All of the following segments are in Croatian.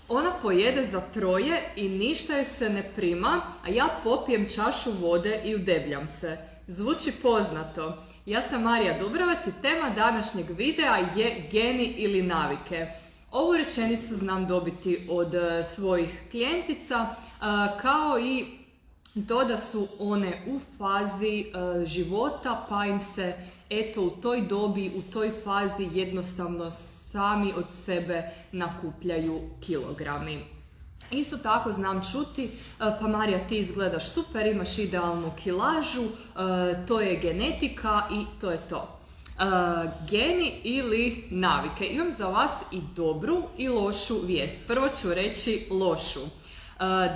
Ona pojede za 3 i ništa joj se ne prima, a ja popijem čašu vode i udebljam se. Zvuči poznato. Ja sam Marija Dubrovac i tema današnjeg videa je geni ili navike. Ovu rečenicu znam dobiti od svojih klijentica, kao i to da su one u fazi života, pa im se eto u toj dobi, u toj fazi jednostavno sami od sebe nakupljaju kilogrami. Isto tako znam čuti, pa Marija ti izgledaš super, imaš idealnu kilažu, to je genetika i to je to. Geni ili navike. Imam za vas i dobru i lošu vijest. Prvo ću reći lošu.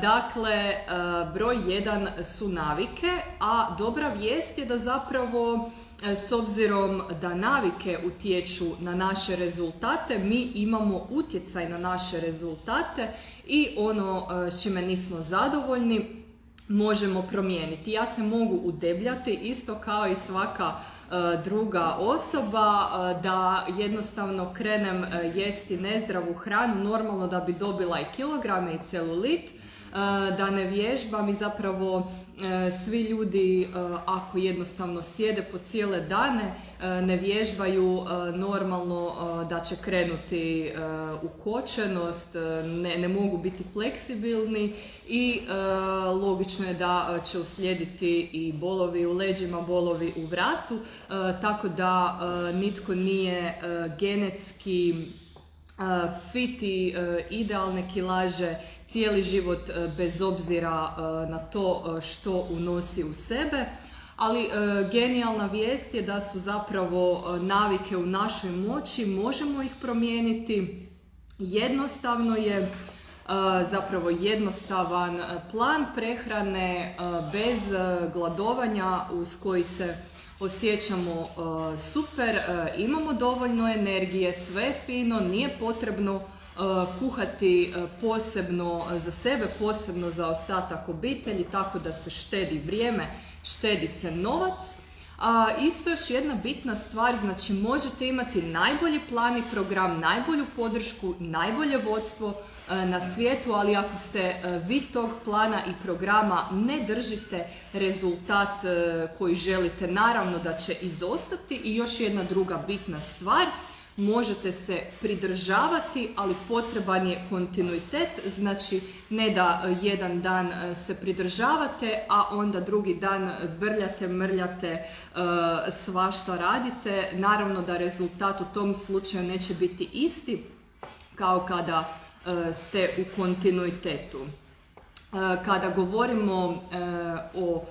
Dakle, broj 1 su navike, a dobra vijest je da zapravo s obzirom da navike utječu na naše rezultate, mi imamo utjecaj na naše rezultate i ono s čime nismo zadovoljni možemo promijeniti. Ja se mogu udebljati isto kao i svaka druga osoba, da jednostavno krenem jesti nezdravu hranu, normalno da bi dobila i kilograme i celulit, da ne vježbam i zapravo svi ljudi ako jednostavno sjede po cijele dane, ne vježbaju, normalno da će krenuti u kočenost, ne mogu biti fleksibilni i logično je da će uslijediti i bolovi u leđima, bolovi u vratu, tako da nitko nije genetski fit i idealne kilaže cijeli život bez obzira na to što unosi u sebe. Ali genijalna vijest je da su zapravo navike u našoj moći, možemo ih promijeniti. Jednostavno je zapravo jednostavan plan prehrane bez gladovanja uz koji se osjećamo super, imamo dovoljno energije, sve je fino, nije potrebno kuhati posebno za sebe, posebno za ostatak obitelji, tako da se štedi vrijeme, štedi se novac. Isto još jedna bitna stvar, znači možete imati najbolji plan i program, najbolju podršku, najbolje vodstvo na svijetu, ali ako se vi tog plana i programa ne držite, rezultat koji želite naravno da će izostati. I još jedna druga bitna stvar, možete se pridržavati, ali potreban je kontinuitet, znači ne da jedan dan se pridržavate, a onda drugi dan brljate, mrljate, svašta radite. Naravno da rezultat u tom slučaju neće biti isti kao kada ste u kontinuitetu. Kada govorimo o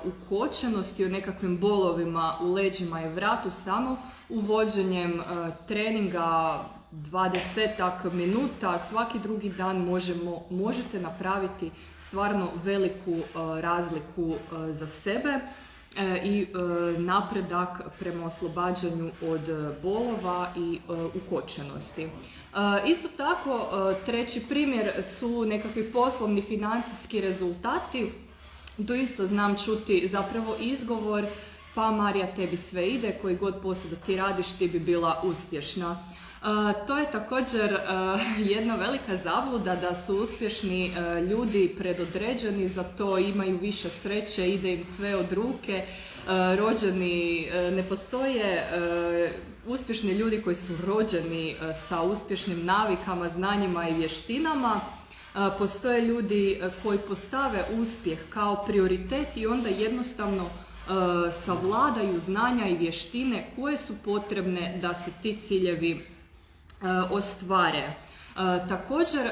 ukočenosti, o nekakvim bolovima u leđima i vratu, samo uvođenjem treninga 20 minuta svaki drugi dan možete napraviti stvarno veliku razliku za sebe i napredak prema oslobađanju od bolova i ukočenosti. Isto tako, treći primjer su nekakvi poslovni financijski rezultati. Tu isto znam čuti zapravo izgovor, pa Marija tebi sve ide, koji god posao da ti radiš ti bi bila uspješna. To je također jedna velika zabluda da su uspješni ljudi predodređeni, za to imaju više sreće, ide im sve od ruke, rođeni, ne postoje uspješni ljudi koji su rođeni sa uspješnim navikama, znanjima i vještinama. Postoje ljudi koji postave uspjeh kao prioritet i onda jednostavno savladaju znanja i vještine koje su potrebne da se ti ciljevi ostvare. Također,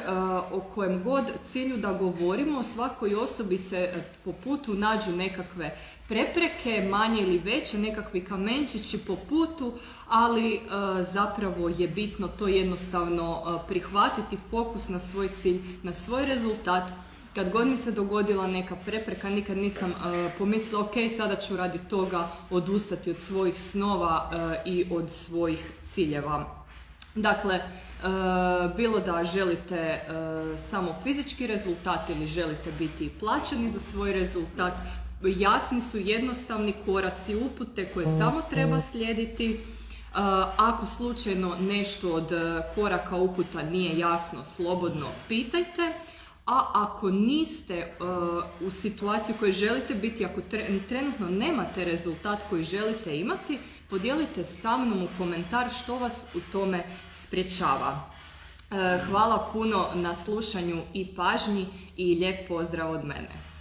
o kojem god cilju da govorimo, svakoj osobi se po putu nađu nekakve prepreke, manje ili veće, nekakvi kamenčići po putu, ali zapravo je bitno to jednostavno prihvatiti, fokus na svoj cilj, na svoj rezultat. Kad god mi se dogodila neka prepreka, nikad nisam pomislila ok, sada ću radi toga odustati od svojih snova i od svojih ciljeva. Dakle, bilo da želite samo fizički rezultat ili želite biti plaćeni za svoj rezultat, jasni su jednostavni koraci, upute koje samo treba slijediti. Ako slučajno nešto od koraka uputa nije jasno, slobodno pitajte. A ako niste u situaciji u kojoj želite biti, ako trenutno nemate rezultat koji želite imati, podijelite sa mnom u komentar što vas u tome sprječava. Hvala puno na slušanju i pažnji i lijep pozdrav od mene.